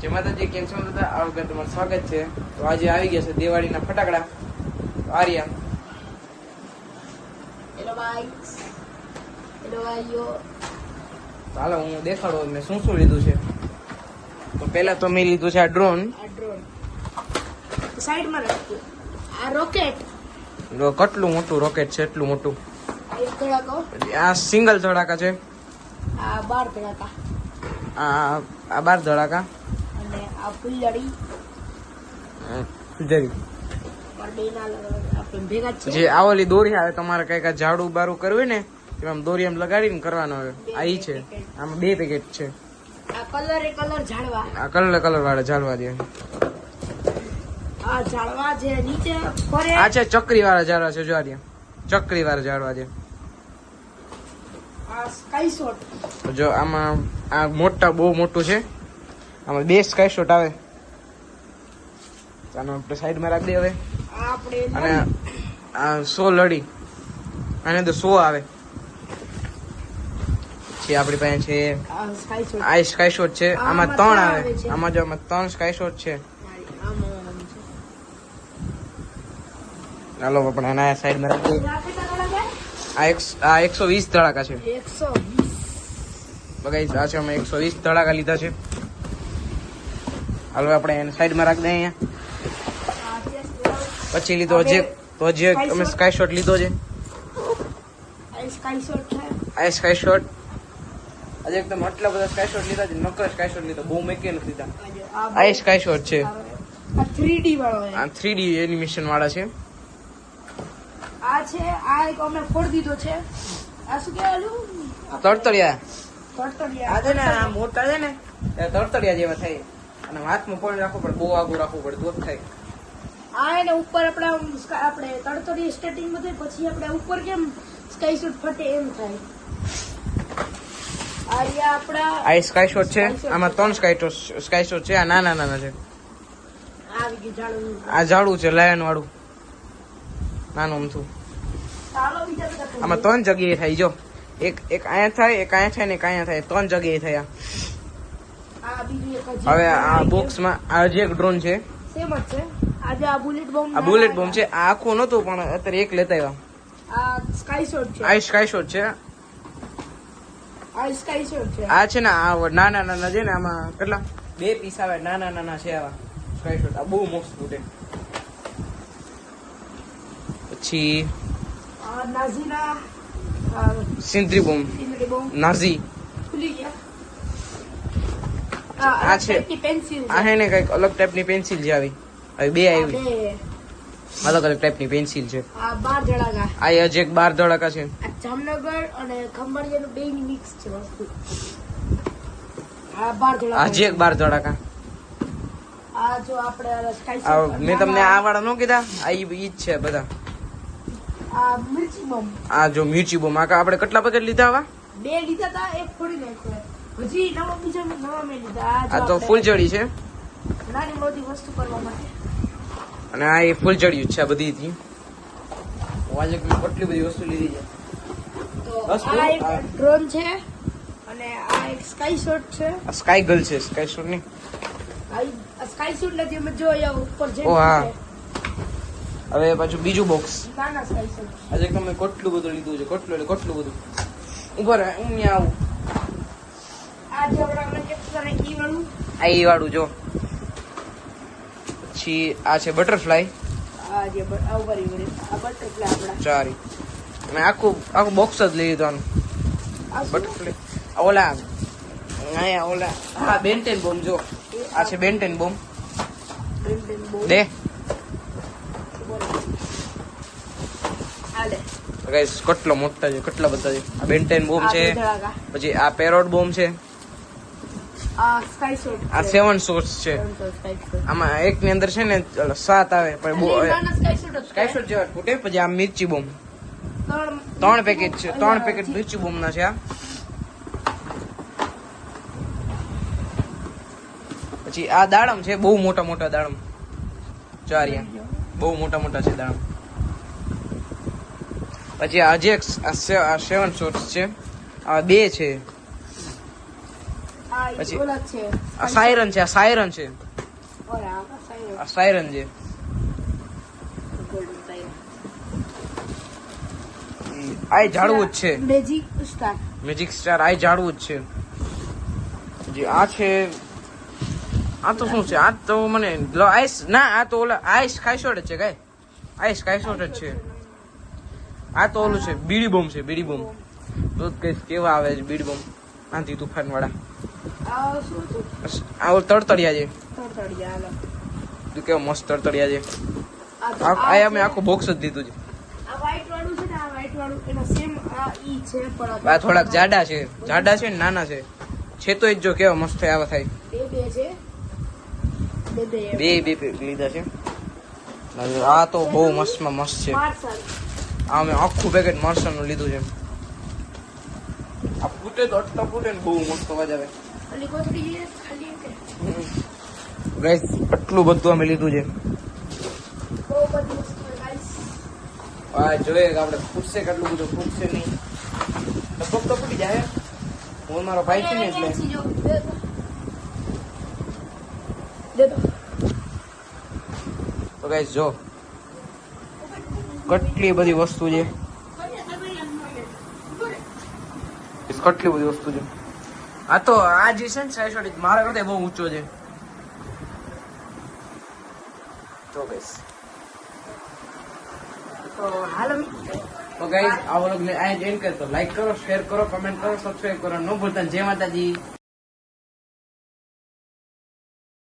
જય માતાજી, કેમ છો બધા? આ વખતે તમારું સ્વાગત છે. તો આજે આવી ગયા છે દિવાળીના ફટાકડા. આર્યા હેલો ગાઈસ, હેલો ભાઈઓ. ચાલો હું દેખાડો મેં શું શું લીધું છે. તો પહેલા તો મેં લીધું છે આ ડ્રોન. સાઈડમાં રાખજો. આ રોકેટ, કેટલું મોટું રોકેટ છે, એટલું મોટું. એક ધડાકો. આ સિંગલ ધડાકા છે. આ 12 ધડાકા. આ 12 ધડાકા. અને આ ફૂલડી જરી પર બેના આપણે ભેગા છે. જે આવલી દોરી આવે તમારે કઈક ઝાડુ બારું કરવી ને એમ દોરી એમ લગાડીને કરવાનો આવે. આ ઈ છે. આમાં 2 પેકેટ છે. આ કલર ઝાડવા. આ કલર વાળા ઝાડવા દે. આ ઝાડવા જે નીચે ફરે. આ છે ચક્રી વાળા ઝાડવા છે. જો આ ચક્રી વાળા ઝાડવા છે. આ સ્કાય શોટ. જો આમાં આ મોટા બહુ મોટું છે. આમાં 2 સ્કાય શોટ આવે. આનો આપણે સાઈડમાં રાખી દે હવે. આ આપણે અને આ 100 લડી આને તો 100 આવે છે. આપણી પાસે છે આ સ્કાય શોટ. આ સ્કાય શોટ છે. આમાં 3 આવે. આમાં જો આમાં 3 સ્કાય શોટ છે. ચાલો આપણે આના સાઈડમાં રાખી દઈએ. આ 120 ધડાકા છે. 120 બગાઈ આ છે અમે 120 ધડાકા લીધા છે. હાલો આપણે એને સાઈડમાં રાખી દઈએ અહીંયા. પછી લીધો હજી અમે સ્કાય શોટ લીધો છે. આ સ્કાય શોટ છે. આ સ્કાય શોટ આજે એકદમ આટલા બધા સ્કાય શોટ લીધા છે. નકર સ્કાય શોટ લીધા, બહુ મેકે નથી લીધા. આ સ્કાય શોટ છે. આ 3D વાળો છે. આ 3D એનિમેશન વાળા છે. આ છે આ એક અમે ફોડ દીધો છે. આ શું કહેવાયું? તડતડિયા. તડતડિયા. આ છે ને આ મોટા છે ને એ તડતડિયા જેવા થાય. અને હાથમાં ફોડી રાખવું પડે, બહુ આગું રાખવું પડે તો જ થાય. આ એને ઉપર આપણે તડતડિયા સ્ટાર્ટિંગ માં થાય, પછી આપણે ઉપર કેમ સ્કાય શોટ ફટે એમ થાય. આ રહ્યા આપણા આ સ્કાય શોટ છે. આમાં 3 સ્કાય શોટ છે. આ નાના છે. આવી ગયું ઝાડું. આ ઝાડું છે લાયન વાળું, નાનું અમથું. ચાલો બીજા બધા કરીએ. આમાં 3 જગ્યાએ થાય. જો એક અહીંયા થાય, એક અહીંયા થાય ને એક અહીંયા થાય. 3 જગ્યાએ થયા. આ બીજું એક હજી હવે આ બોક્સમાં આ જે એક ડ્રોન છે. સેમ જ છે. આજે આ બુલેટ બોમ્બ. આ બુલેટ બોમ્બ છે. આ આખું નતું પણ અત્યારે એક લેતા આવ્યા. આ સ્કાય શોટ છે. આ સ્કાય શોટ છે. આ સ્કાય શોટ છે. આ છે ને આ નાના છે ને આમાં કેટલા 2 પીસ આવે. નાના છે આવા સ્કાય શોટ. આ બહુ મસ્ત ફૂટે. પછી આ નાઝીના સિન્દ્રી બોમ્બ. સિંદરી બોમ્બ નાઝી ખુલી ગયા. આ છે પેન્સિલ. આ હે ને કઈક અલગ ટાઈપની પેન્સિલ જે આવી. હવે 2 આવી અલગ ટાઈપની પેન્સિલ છે. આ 12 ધડાકા. આ હજી એક 12 ધડાકા છે. આ જામનગર અને ખંભાળિયાનું બેની મિક્સ છે વસ્તુ. આ 12 ધડાકા. આ હજી એક 12 ધડાકા. આ જો આપણે સ્કાય આ શોટ. મેં તમને આ વાળા ન કીધા. આ ઈ જ છે બધા. આ મિર્ચી બોમ્બ. આ જો મિર્ચી બોમ્બ. આ આપણે કેટલા પેકેટ લીધા આવા? 2 લીધા હતા, એક ફોડી નાખ્યો. હજી નવા મેં લીધા. આ તો ફૂલજડી છે. નાની મોટી વસ્તુ કરવા માટે. અને આ એ ફૂલજડિયું જ છે. આ બધી થી આજે કેટલી બધી વસ્તુ લીધી છે. તો બસ આ એક ડ્રોન છે અને આ એક સ્કાય શોટ છે. આ સ્કાય ગર્લ છે. સ્કાય શોટ ની આ સ્કાય શોટ નથી અમે જો અહીંયા ઉપર જે ઓ હા. હવે પાછું બીજું બોક્સ. નાના સ્કાય શોટ. આજે તમે કેટલું બધું લીધું છે. કેટલું બધું. ઉપર હું આવું. આ જે આપણે કેપ્ચર કી વાળું. આ ઈ વાળું જો. પછી આ છે બટરફ્લાય. આ જે આ ઉભરી આ બટરફ્લાય આપડા. ચારી. અને આખું બોક્સ જ લઈ લીધું આનું. આ શું? બટરફ્લાય. ઓલા અહીંયા ઓલા હા બેન્ટેન બોમ્બ જો. આ છે બેન્ટેન બોમ્બ. દે હાલે. ગાઈસ કેટલો મોટા છે, કેટલા બધા છે. આ બેન્ટેન બોમ્બ આ છે. બે ધડાકા. પછી આ પેરોટ બોમ્બ છે. આ સ્કાય શોટ. આ 7 શોટ્સ છે. આમાં એક ની અંદર છે ને 7 આવે પણ બહુ નાના સ્કાય શોટ. સ્કાય શોટ જેવા ફૂટે. પછી આ મિર્ચી બોમ્બ 3 પેકેટ છે. 3 પેકેટ મિર્ચી બોમ્બ ના છે આ. પછી આ દાડમ છે. બહુ મોટા દાડમ. ચારિયા બહુ મોટા છે દાડમ. પછી આજે એક 7 શોટ્સ છે. આ 2 છે. આ પછી ઓલા છે આ સાયરન છે, આ સાયરન છે, ઓરે આ સાઈડ આ સાયરન છે. ગોલ્ડન સાઈડ આ ઝાડવું જ છે, મેજિક સ્ટાર મેજિક સ્ટાર. આ ઝાડવું જ છે. જી આ છે. આ તો શું છે? આ તો મને આઈસ ના, આ તો ઓલા આઈસ કાઈશોટ જ છે ગાય. આઈસ કાઈશોટ જ છે. આ તો ઓલું છે બીડી બોમ્બ છે, બીડી બોમ્બ. તો કઈ કેવા આવે છે બીડી બોમ્બ, આંધી તુફાન વાળા. આ શું છે? આ ઓલું તડતડિયા છે. તડતડિયા હાલો. તું કેવો મસ્ત તડતડિયા છે. આ તો આ અમે આખું બોક્સ જ દીધું છે. આ વ્હાઈટ વાળું છે ને, આ વ્હાઈટ વાળું એનો સેમ આ ઈ છે પણ આ થોડાક જાડા છે, જાડા છે ને નાના છે. છે તો જ જો કેવા મસ્ત આવા થાય. બે છે. બે લીધા છે. આ તો બહુ મસ્તમાં મસ્ત છે. માર્સલ આ મેં આખું પેકેટ મરસન નું લીધું છે. આ ફૂટે તો અટતા ફૂટે ને બહુ મસ્ત અવાજ આવે. અલી કોથળી છે ખાલી કે ગાઈસ આટલું બધું અમે લીધું છે. બહુ બધું વસ્તુ ગાઈસ. આ જોઈએ કે આપણે ફૂટશે કેટલું બધું ફૂટશે નહીં. લગભગ તો ફૂટી જાય. હું મારો ભાઈ છે ને એટલે દે દો. તો ગાઈસ જો કેટલી બધી વસ્તુ છે, કેટલી બધી વસ્તુ છે. આ તો આ જે છે ને સાઈડ મારા કરતા બહુ ઊંચો છે. તો ગાઈસ તો હાલો તો ગાઈસ આ વ્લોગ ને આ એન્ડ કરતો લાઈક કરો, શેર કરો, કમેન્ટ કરો, સબસ્ક્રાઇબ કરો, ન ભૂલતા. જય માતાજી.